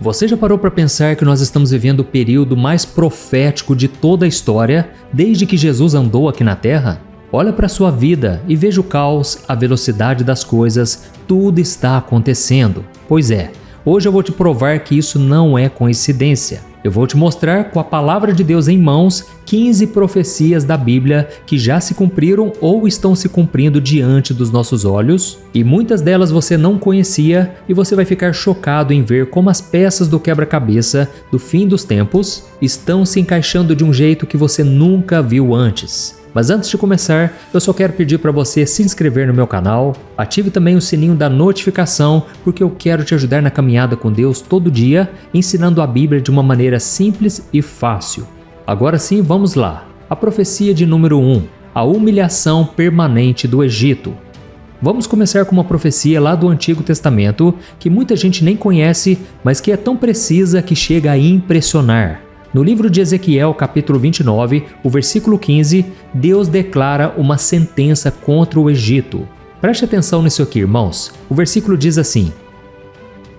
Você já parou para pensar que nós estamos vivendo o período mais profético de toda a história, desde que Jesus andou aqui na Terra? Olha para a sua vida e veja o caos, a velocidade das coisas, tudo está acontecendo. Pois é, hoje eu vou te provar que isso não é coincidência. Eu vou te mostrar com a palavra de Deus em mãos 15 profecias da Bíblia que já se cumpriram ou estão se cumprindo diante dos nossos olhos, e muitas delas você não conhecia, e você vai ficar chocado em ver como as peças do quebra-cabeça do fim dos tempos estão se encaixando de um jeito que você nunca viu antes. Mas antes de começar, eu só quero pedir para você se inscrever no meu canal, ative também o sininho da notificação, porque eu quero te ajudar na caminhada com Deus todo dia, ensinando a Bíblia de uma maneira simples e fácil. Agora sim, vamos lá. A profecia de número 1, a humilhação permanente do Egito. Vamos começar com uma profecia lá do Antigo Testamento, que muita gente nem conhece, mas que é tão precisa que chega a impressionar. No livro de Ezequiel, capítulo 29, o versículo 15, Deus declara uma sentença contra o Egito. Preste atenção nisso aqui, irmãos. O versículo diz assim: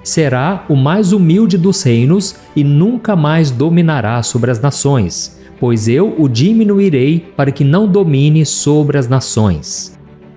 será o mais humilde dos reinos e nunca mais dominará sobre as nações, pois eu o diminuirei para que não domine sobre as nações.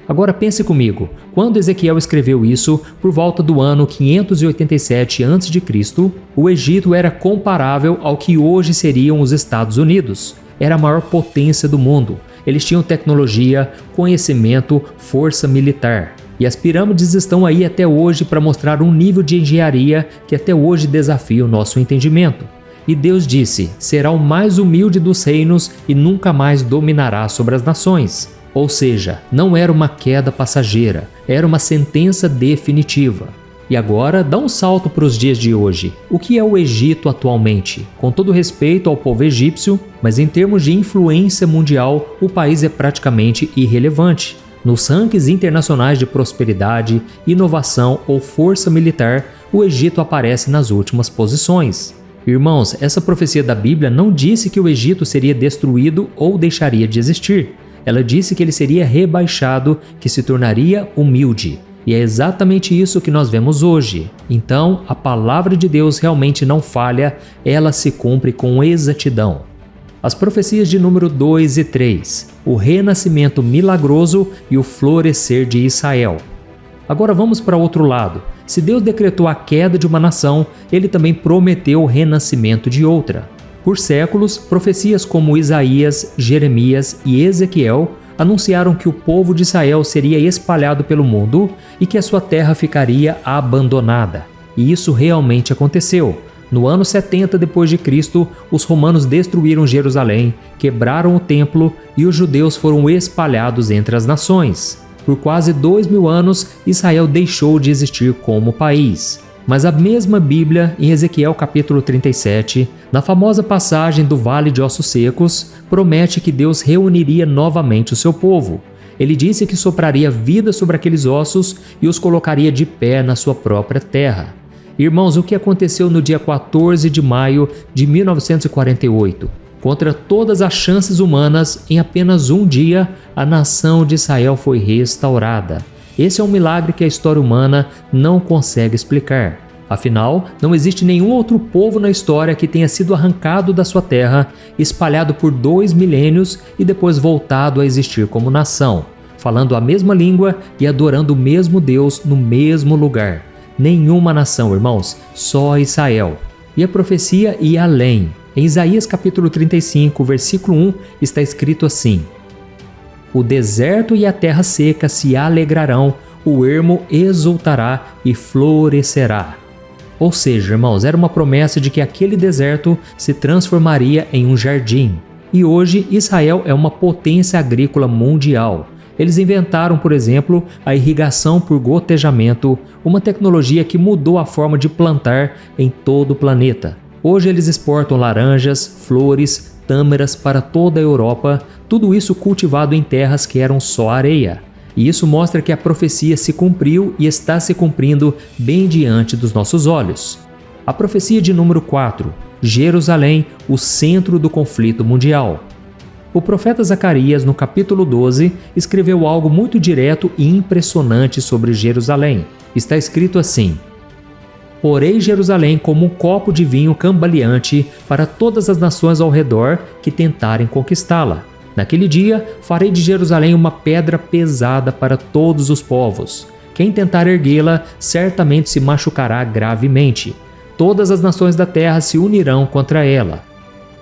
Agora pense comigo, quando Ezequiel escreveu isso, por volta do ano 587 a.C., o Egito era comparável ao que hoje seriam os Estados Unidos. Era a maior potência do mundo. Eles tinham tecnologia, conhecimento, força militar. E as pirâmides estão aí até hoje para mostrar um nível de engenharia que até hoje desafia o nosso entendimento. E Deus disse: será o mais humilde dos reinos e nunca mais dominará sobre as nações. Ou seja, não era uma queda passageira, era uma sentença definitiva. E agora, dá um salto para os dias de hoje. O que é o Egito atualmente? Com todo respeito ao povo egípcio, mas em termos de influência mundial, o país é praticamente irrelevante. Nos rankings internacionais de prosperidade, inovação ou força militar, o Egito aparece nas últimas posições. Irmãos, essa profecia da Bíblia não disse que o Egito seria destruído ou deixaria de existir. Ela disse que ele seria rebaixado, que se tornaria humilde. E é exatamente isso que nós vemos hoje. Então, a palavra de Deus realmente não falha, ela se cumpre com exatidão. As profecias de número 2 e 3, o renascimento milagroso e o florescer de Israel. Agora vamos para outro lado. Se Deus decretou a queda de uma nação, ele também prometeu o renascimento de outra. Por séculos, profecias como Isaías, Jeremias e Ezequiel anunciaram que o povo de Israel seria espalhado pelo mundo e que a sua terra ficaria abandonada. E isso realmente aconteceu. No ano 70 d.C., os romanos destruíram Jerusalém, quebraram o templo e os judeus foram espalhados entre as nações. Por quase 2000 anos, Israel deixou de existir como país. Mas a mesma Bíblia, em Ezequiel capítulo 37, na famosa passagem do Vale de Ossos Secos, promete que Deus reuniria novamente o seu povo. Ele disse que sopraria vida sobre aqueles ossos e os colocaria de pé na sua própria terra. Irmãos, o que aconteceu no dia 14 de maio de 1948? Contra todas as chances humanas, em apenas um dia, a nação de Israel foi restaurada. Esse é um milagre que a história humana não consegue explicar. Afinal, não existe nenhum outro povo na história que tenha sido arrancado da sua terra, espalhado por 2 milênios e depois voltado a existir como nação, falando a mesma língua e adorando o mesmo Deus no mesmo lugar. Nenhuma nação, irmãos, só Israel. E a profecia ia além. Em Isaías capítulo 35, versículo 1, está escrito assim: o deserto e a terra seca se alegrarão, o ermo exultará e florescerá. Ou seja, irmãos, era uma promessa de que aquele deserto se transformaria em um jardim. E hoje Israel é uma potência agrícola mundial. Eles inventaram, por exemplo, a irrigação por gotejamento, uma tecnologia que mudou a forma de plantar em todo o planeta. Hoje eles exportam laranjas, flores, tâmaras para toda a Europa, tudo isso cultivado em terras que eram só areia. E isso mostra que a profecia se cumpriu e está se cumprindo bem diante dos nossos olhos. A profecia de número 4, Jerusalém, o centro do conflito mundial. O profeta Zacarias, no capítulo 12, escreveu algo muito direto e impressionante sobre Jerusalém. Está escrito assim: Porei Jerusalém como um copo de vinho cambaleante para todas as nações ao redor que tentarem conquistá-la. Naquele dia, farei de Jerusalém uma pedra pesada para todos os povos. Quem tentar erguê-la certamente se machucará gravemente. Todas as nações da terra se unirão contra ela.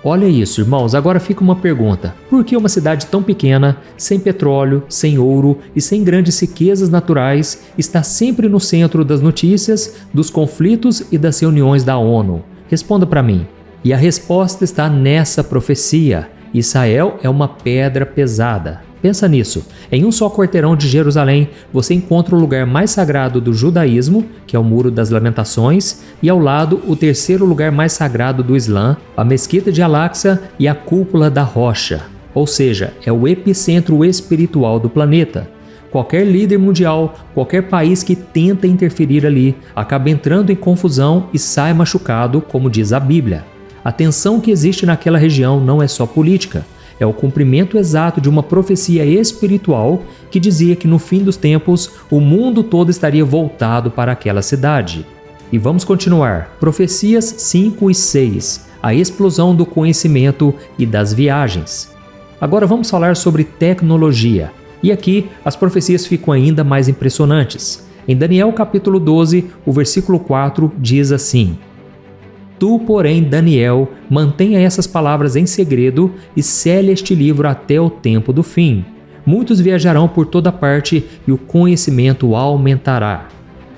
Olha isso, irmãos, agora fica uma pergunta. Por que uma cidade tão pequena, sem petróleo, sem ouro e sem grandes riquezas naturais, está sempre no centro das notícias, dos conflitos e das reuniões da ONU? Responda para mim. E a resposta está nessa profecia. Israel é uma pedra pesada. Pensa nisso. Em um só quarteirão de Jerusalém, você encontra o lugar mais sagrado do judaísmo, que é o Muro das Lamentações, e ao lado o terceiro lugar mais sagrado do Islã, a Mesquita de Al-Aqsa e a Cúpula da Rocha. Ou seja, é o epicentro espiritual do planeta. Qualquer líder mundial, qualquer país que tenta interferir ali, acaba entrando em confusão e sai machucado, como diz a Bíblia. A tensão que existe naquela região não é só política. É o cumprimento exato de uma profecia espiritual que dizia que no fim dos tempos o mundo todo estaria voltado para aquela cidade. E vamos continuar. Profecias 5 e 6. A explosão do conhecimento e das viagens. Agora vamos falar sobre tecnologia. E aqui as profecias ficam ainda mais impressionantes. Em Daniel capítulo 12, o versículo 4 diz assim: Tu, porém, Daniel, mantenha essas palavras em segredo e cele este livro até o tempo do fim. Muitos viajarão por toda parte e o conhecimento aumentará.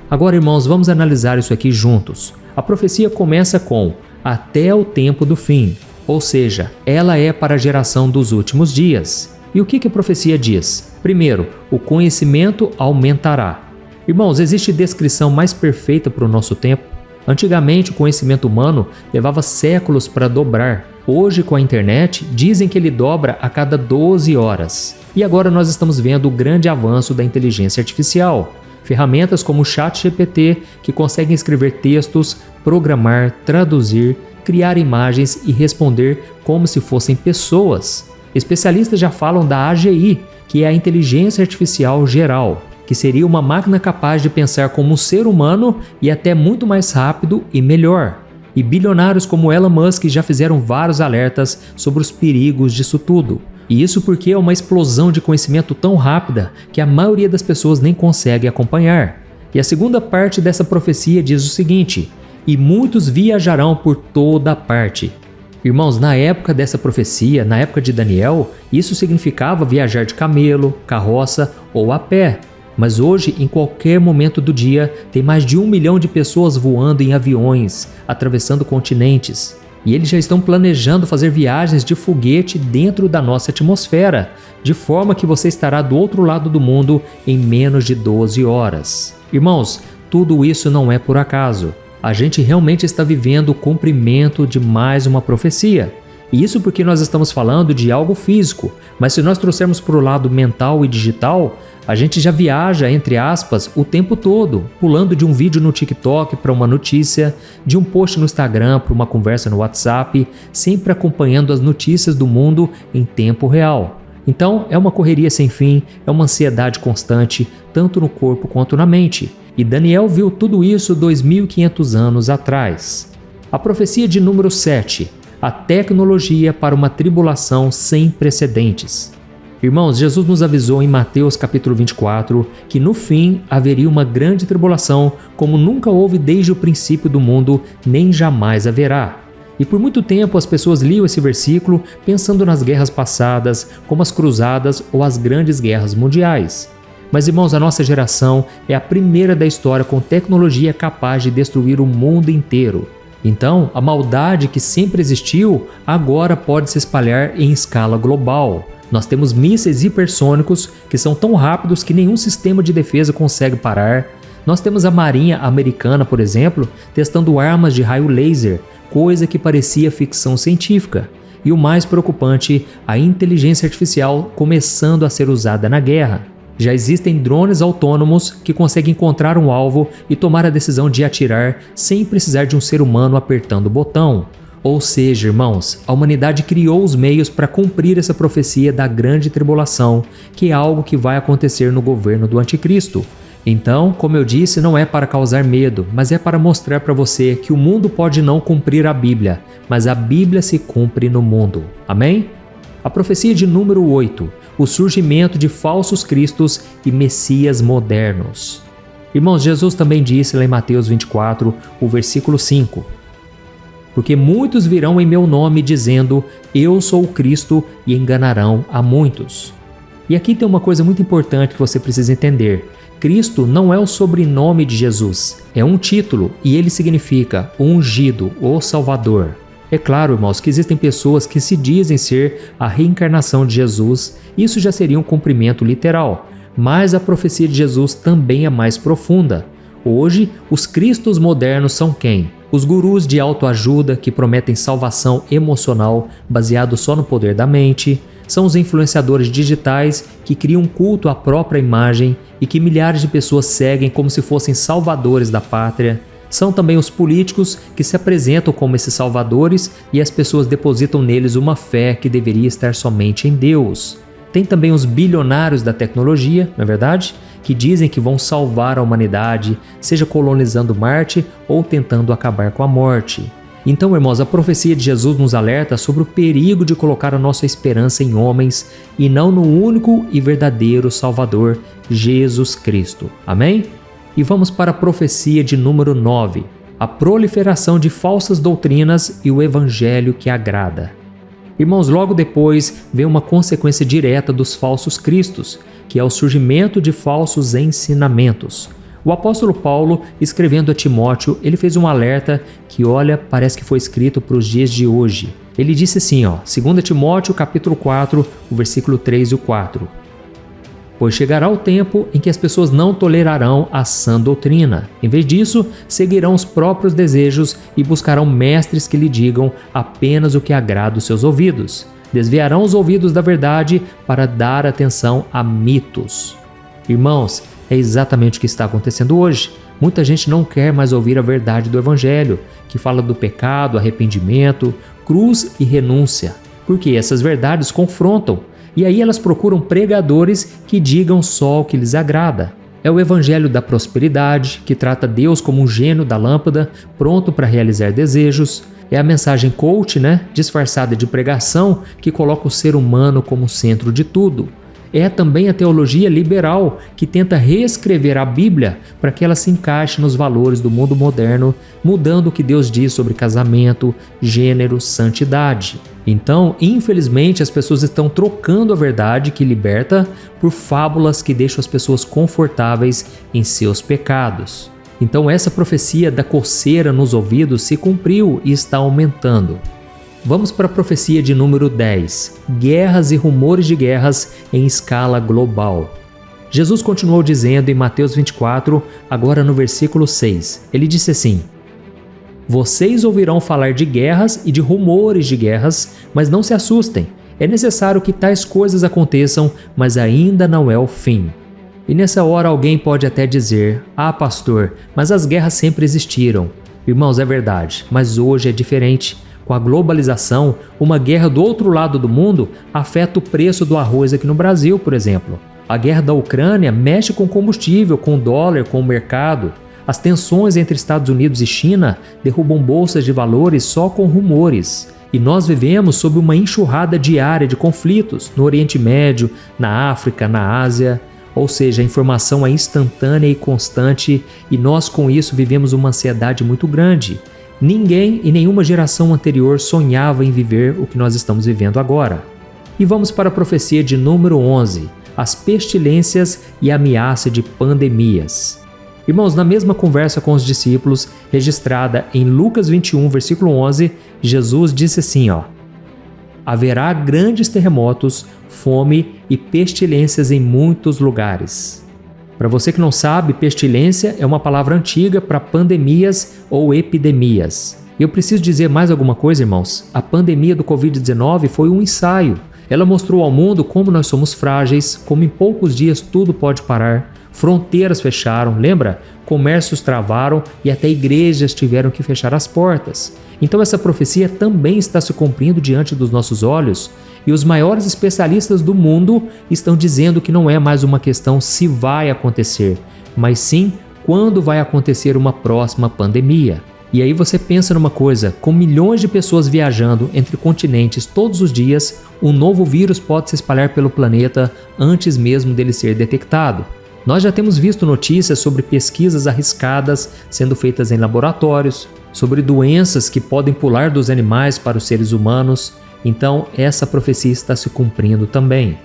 Agora, irmãos, vamos analisar isso aqui juntos. A profecia começa com até o tempo do fim, ou seja, ela é para a geração dos últimos dias. E o que a profecia diz? Primeiro, o conhecimento aumentará. Irmãos, existe descrição mais perfeita para o nosso tempo? Antigamente, o conhecimento humano levava séculos para dobrar. Hoje, com a internet, dizem que ele dobra a cada 12 horas. E agora nós estamos vendo o grande avanço da inteligência artificial. Ferramentas como o ChatGPT, que conseguem escrever textos, programar, traduzir, criar imagens e responder como se fossem pessoas. Especialistas já falam da AGI, que é a inteligência artificial geral, que seria uma máquina capaz de pensar como um ser humano e até muito mais rápido e melhor. E bilionários como Elon Musk já fizeram vários alertas sobre os perigos disso tudo. E isso porque é uma explosão de conhecimento tão rápida que a maioria das pessoas nem consegue acompanhar. E a segunda parte dessa profecia diz o seguinte: e muitos viajarão por toda parte. Irmãos, na época dessa profecia, na época de Daniel, isso significava viajar de camelo, carroça ou a pé. Mas hoje, em qualquer momento do dia, tem mais de 1 milhão de pessoas voando em aviões, atravessando continentes. E eles já estão planejando fazer viagens de foguete dentro da nossa atmosfera, de forma que você estará do outro lado do mundo em menos de 12 horas. Irmãos, tudo isso não é por acaso. A gente realmente está vivendo o cumprimento de mais uma profecia. E isso porque nós estamos falando de algo físico, mas se nós trouxermos para o lado mental e digital, a gente já viaja, entre aspas, o tempo todo, pulando de um vídeo no TikTok para uma notícia, de um post no Instagram para uma conversa no WhatsApp, sempre acompanhando as notícias do mundo em tempo real. Então, é uma correria sem fim, é uma ansiedade constante, tanto no corpo quanto na mente. E Daniel viu tudo isso 2.500 anos atrás. A profecia de número 7. A tecnologia para uma tribulação sem precedentes. Irmãos, Jesus nos avisou em Mateus capítulo 24 que no fim haveria uma grande tribulação como nunca houve desde o princípio do mundo, nem jamais haverá. E por muito tempo as pessoas liam esse versículo pensando nas guerras passadas, como as cruzadas ou as grandes guerras mundiais. Mas, irmãos, a nossa geração é a primeira da história com tecnologia capaz de destruir o mundo inteiro. Então, a maldade que sempre existiu agora pode se espalhar em escala global. Nós temos mísseis hipersônicos que são tão rápidos que nenhum sistema de defesa consegue parar. Nós temos a Marinha Americana, por exemplo, testando armas de raio laser, coisa que parecia ficção científica. E o mais preocupante, a inteligência artificial começando a ser usada na guerra. Já existem drones autônomos que conseguem encontrar um alvo e tomar a decisão de atirar sem precisar de um ser humano apertando o botão. Ou seja, irmãos, a humanidade criou os meios para cumprir essa profecia da grande tribulação, que é algo que vai acontecer no governo do anticristo. Então, como eu disse, não é para causar medo, mas é para mostrar para você que o mundo pode não cumprir a Bíblia, mas a Bíblia se cumpre no mundo. Amém? A profecia de número 8, o surgimento de falsos cristos e messias modernos. Irmãos, Jesus também disse lá em Mateus 24, o versículo 5, porque muitos virão em meu nome dizendo, eu sou o Cristo, e enganarão a muitos. E aqui tem uma coisa muito importante que você precisa entender. Cristo não é o sobrenome de Jesus, é um título e ele significa o ungido, o Salvador. É claro, irmãos, que existem pessoas que se dizem ser a reencarnação de Jesus, isso já seria um cumprimento literal, mas a profecia de Jesus também é mais profunda. Hoje, os cristos modernos são quem? Os gurus de autoajuda que prometem salvação emocional baseado só no poder da mente, são os influenciadores digitais que criam um culto à própria imagem e que milhares de pessoas seguem como se fossem salvadores da pátria. São também os políticos que se apresentam como esses salvadores e as pessoas depositam neles uma fé que deveria estar somente em Deus. Tem também os bilionários da tecnologia, não é verdade? Que dizem que vão salvar a humanidade, seja colonizando Marte ou tentando acabar com a morte. Então, irmãos, a profecia de Jesus nos alerta sobre o perigo de colocar a nossa esperança em homens e não no único e verdadeiro Salvador, Jesus Cristo. Amém? E vamos para a profecia de número 9, a proliferação de falsas doutrinas e o evangelho que agrada. Irmãos, logo depois vem uma consequência direta dos falsos cristos, que é o surgimento de falsos ensinamentos. O apóstolo Paulo, escrevendo a Timóteo, ele fez um alerta que, olha, parece que foi escrito para os dias de hoje. Ele disse assim, 2 Timóteo capítulo 4, o versículo 3 e o 4. Pois chegará o tempo em que as pessoas não tolerarão a sã doutrina. Em vez disso, seguirão os próprios desejos e buscarão mestres que lhe digam apenas o que agrada os seus ouvidos. Desviarão os ouvidos da verdade para dar atenção a mitos. Irmãos, é exatamente o que está acontecendo hoje. Muita gente não quer mais ouvir a verdade do Evangelho, que fala do pecado, arrependimento, cruz e renúncia, porque essas verdades confrontam, e aí elas procuram pregadores que digam só o que lhes agrada. É o Evangelho da prosperidade, que trata Deus como um gênio da lâmpada, pronto para realizar desejos. É a mensagem coach, disfarçada de pregação, que coloca o ser humano como centro de tudo. É também a teologia liberal, que tenta reescrever a Bíblia para que ela se encaixe nos valores do mundo moderno, mudando o que Deus diz sobre casamento, gênero, santidade. Então, infelizmente, as pessoas estão trocando a verdade que liberta por fábulas que deixam as pessoas confortáveis em seus pecados. Então, essa profecia da coceira nos ouvidos se cumpriu e está aumentando. Vamos para a profecia de número 10, guerras e rumores de guerras em escala global. Jesus continuou dizendo em Mateus 24, agora no versículo 6, ele disse assim, vocês ouvirão falar de guerras e de rumores de guerras, mas não se assustem, é necessário que tais coisas aconteçam, mas ainda não é o fim. E nessa hora alguém pode até dizer, pastor, mas as guerras sempre existiram. Irmãos, é verdade, mas hoje é diferente. Com a globalização, uma guerra do outro lado do mundo afeta o preço do arroz aqui no Brasil, por exemplo. A guerra da Ucrânia mexe com combustível, com o dólar, com o mercado. As tensões entre Estados Unidos e China derrubam bolsas de valores só com rumores. E nós vivemos sob uma enxurrada diária de conflitos no Oriente Médio, na África, na Ásia. Ou seja, a informação é instantânea e constante e nós com isso vivemos uma ansiedade muito grande. Ninguém e nenhuma geração anterior sonhava em viver o que nós estamos vivendo agora. E vamos para a profecia de número 11, as pestilências e a ameaça de pandemias. Irmãos, na mesma conversa com os discípulos, registrada em Lucas 21, versículo 11, Jesus disse assim, haverá grandes terremotos, fome e pestilências em muitos lugares. Para você que não sabe, pestilência é uma palavra antiga para pandemias ou epidemias. E eu preciso dizer mais alguma coisa, irmãos. A pandemia do Covid-19 foi um ensaio. Ela mostrou ao mundo como nós somos frágeis, como em poucos dias tudo pode parar. Fronteiras fecharam, lembra? Comércios travaram e até igrejas tiveram que fechar as portas. Então essa profecia também está se cumprindo diante dos nossos olhos. E os maiores especialistas do mundo estão dizendo que não é mais uma questão se vai acontecer, mas sim quando vai acontecer uma próxima pandemia. E aí você pensa numa coisa, com milhões de pessoas viajando entre continentes todos os dias, um novo vírus pode se espalhar pelo planeta antes mesmo dele ser detectado. Nós já temos visto notícias sobre pesquisas arriscadas sendo feitas em laboratórios, sobre doenças que podem pular dos animais para os seres humanos, então essa profecia está se cumprindo também.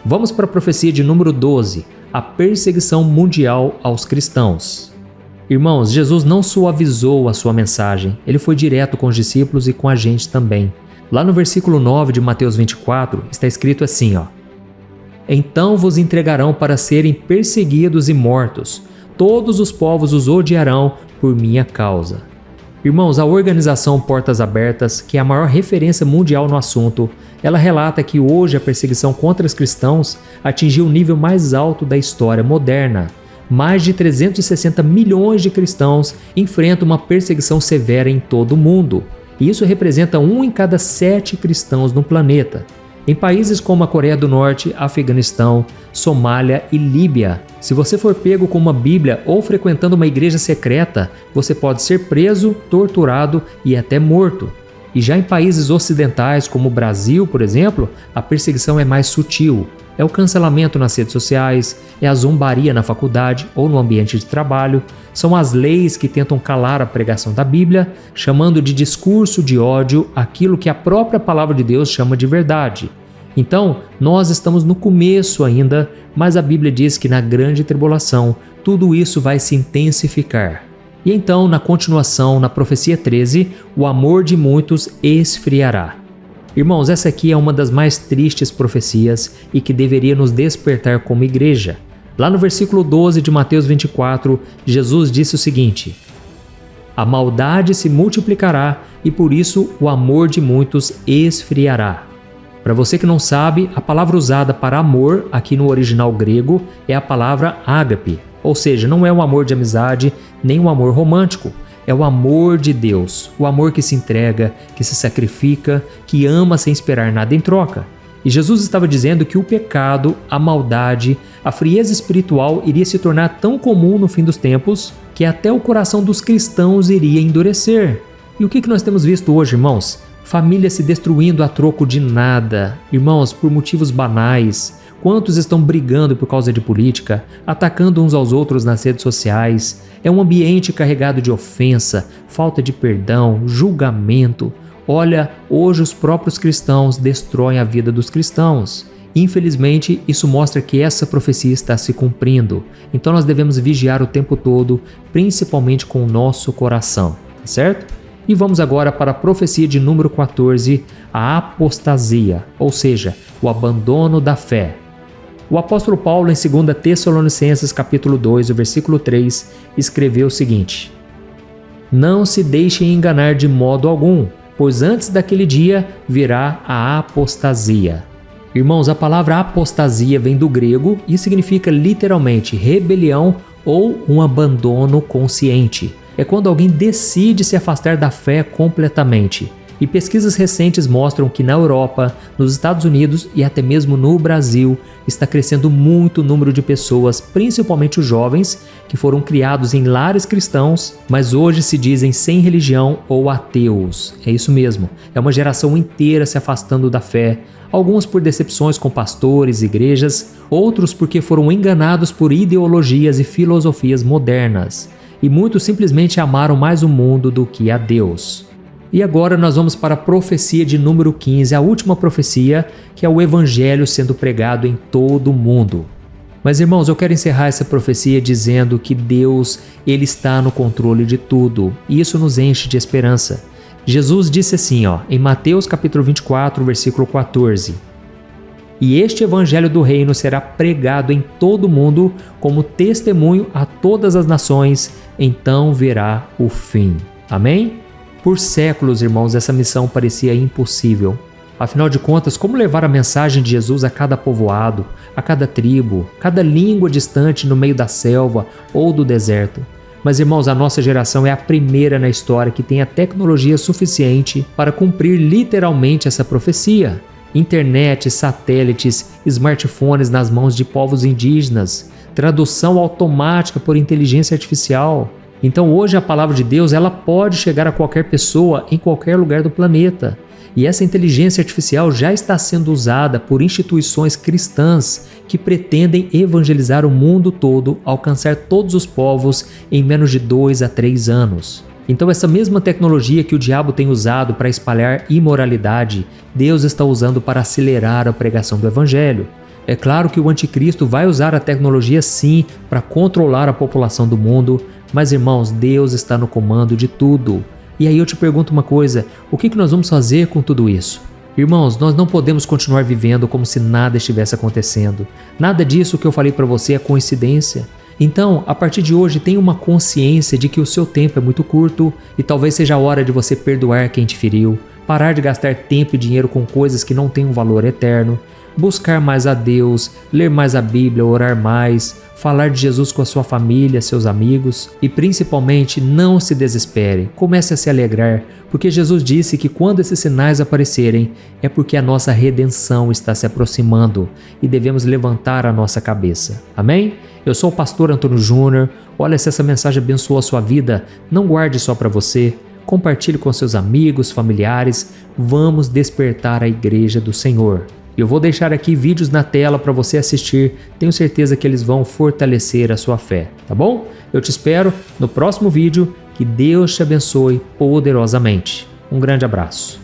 Vamos para a profecia de número 12, a perseguição mundial aos cristãos. Irmãos, Jesus não suavizou a sua mensagem, ele foi direto com os discípulos e com a gente também. Lá no versículo 9 de Mateus 24, está escrito assim, Então vos entregarão para serem perseguidos e mortos. Todos os povos os odiarão por minha causa. Irmãos, a organização Portas Abertas, que é a maior referência mundial no assunto, ela relata que hoje a perseguição contra os cristãos atingiu o nível mais alto da história moderna. Mais de 360 milhões de cristãos enfrentam uma perseguição severa em todo o mundo. E isso representa 1 em cada 7 cristãos no planeta. Em países como a Coreia do Norte, Afeganistão, Somália e Líbia, se você for pego com uma Bíblia ou frequentando uma igreja secreta, você pode ser preso, torturado e até morto. E já em países ocidentais, como o Brasil, por exemplo, a perseguição é mais sutil. É o cancelamento nas redes sociais, é a zombaria na faculdade ou no ambiente de trabalho, são as leis que tentam calar a pregação da Bíblia, chamando de discurso de ódio aquilo que a própria palavra de Deus chama de verdade. Então, nós estamos no começo ainda, mas a Bíblia diz que na grande tribulação tudo isso vai se intensificar. E então, na continuação, na profecia 13, o amor de muitos esfriará. Irmãos, essa aqui é uma das mais tristes profecias e que deveria nos despertar como igreja. Lá no versículo 12 de Mateus 24, Jesus disse o seguinte: A maldade se multiplicará e por isso o amor de muitos esfriará. Para você que não sabe, a palavra usada para amor aqui no original grego é a palavra ágape, ou seja, não é um amor de amizade nem um amor romântico. É o amor de Deus, o amor que se entrega, que se sacrifica, que ama sem esperar nada em troca. E Jesus estava dizendo que o pecado, a maldade, a frieza espiritual iria se tornar tão comum no fim dos tempos que até o coração dos cristãos iria endurecer. E o que nós temos visto hoje, irmãos? Famílias se destruindo a troco de nada, irmãos, por motivos banais. Quantos estão brigando por causa de política, atacando uns aos outros nas redes sociais? É um ambiente carregado de ofensa, falta de perdão, julgamento. Olha, hoje os próprios cristãos destroem a vida dos cristãos. Infelizmente, isso mostra que essa profecia está se cumprindo. Então nós devemos vigiar o tempo todo, principalmente com o nosso coração, certo? E vamos agora para a profecia de número 14, a apostasia, ou seja, o abandono da fé. O apóstolo Paulo, em 2 Tessalonicenses capítulo 2, o versículo 3, escreveu o seguinte: Não se deixem enganar de modo algum, pois antes daquele dia virá a apostasia. Irmãos, a palavra apostasia vem do grego e significa literalmente rebelião ou um abandono consciente. É quando alguém decide se afastar da fé completamente. E pesquisas recentes mostram que na Europa, nos Estados Unidos e até mesmo no Brasil, está crescendo muito o número de pessoas, principalmente os jovens, que foram criados em lares cristãos, mas hoje se dizem sem religião ou ateus. É isso mesmo, é uma geração inteira se afastando da fé, alguns por decepções com pastores e igrejas, outros porque foram enganados por ideologias e filosofias modernas. E muitos simplesmente amaram mais o mundo do que a Deus. E agora nós vamos para a profecia de número 15, a última profecia, que é o evangelho sendo pregado em todo o mundo. Mas irmãos, eu quero encerrar essa profecia dizendo que Deus, Ele está no controle de tudo, e isso nos enche de esperança. Jesus disse assim, em Mateus capítulo 24, versículo 14: E este evangelho do reino será pregado em todo o mundo como testemunho a todas as nações, então virá o fim. Amém? Por séculos, irmãos, essa missão parecia impossível. Afinal de contas, como levar a mensagem de Jesus a cada povoado, a cada tribo, cada língua distante no meio da selva ou do deserto? Mas, irmãos, a nossa geração é a primeira na história que tem a tecnologia suficiente para cumprir literalmente essa profecia. internet, satélites, smartphones nas mãos de povos indígenas, tradução automática por inteligência artificial. Então hoje a palavra de Deus ela pode chegar a qualquer pessoa em qualquer lugar do planeta. E essa inteligência artificial já está sendo usada por instituições cristãs que pretendem evangelizar o mundo todo, alcançar todos os povos em menos de 2 a 3 anos. Então essa mesma tecnologia que o diabo tem usado para espalhar imoralidade, Deus está usando para acelerar a pregação do evangelho. É claro que o anticristo vai usar a tecnologia sim para controlar a população do mundo, mas irmãos, Deus está no comando de tudo. E aí eu te pergunto uma coisa, o que nós vamos fazer com tudo isso? Irmãos, nós não podemos continuar vivendo como se nada estivesse acontecendo. Nada disso que eu falei para você é coincidência. Então, a partir de hoje, tenha uma consciência de que o seu tempo é muito curto e talvez seja a hora de você perdoar quem te feriu, parar de gastar tempo e dinheiro com coisas que não têm um valor eterno, buscar mais a Deus, ler mais a Bíblia, orar mais, falar de Jesus com a sua família, seus amigos e principalmente não se desespere, comece a se alegrar, porque Jesus disse que quando esses sinais aparecerem é porque a nossa redenção está se aproximando e devemos levantar a nossa cabeça. Amém? Eu sou o pastor Antônio Júnior. Olha, se essa mensagem abençoou a sua vida, não guarde só para você, compartilhe com seus amigos, familiares, vamos despertar a igreja do Senhor. Eu vou deixar aqui vídeos na tela para você assistir, tenho certeza que eles vão fortalecer a sua fé, tá bom? Eu te espero no próximo vídeo, que Deus te abençoe poderosamente. Um grande abraço.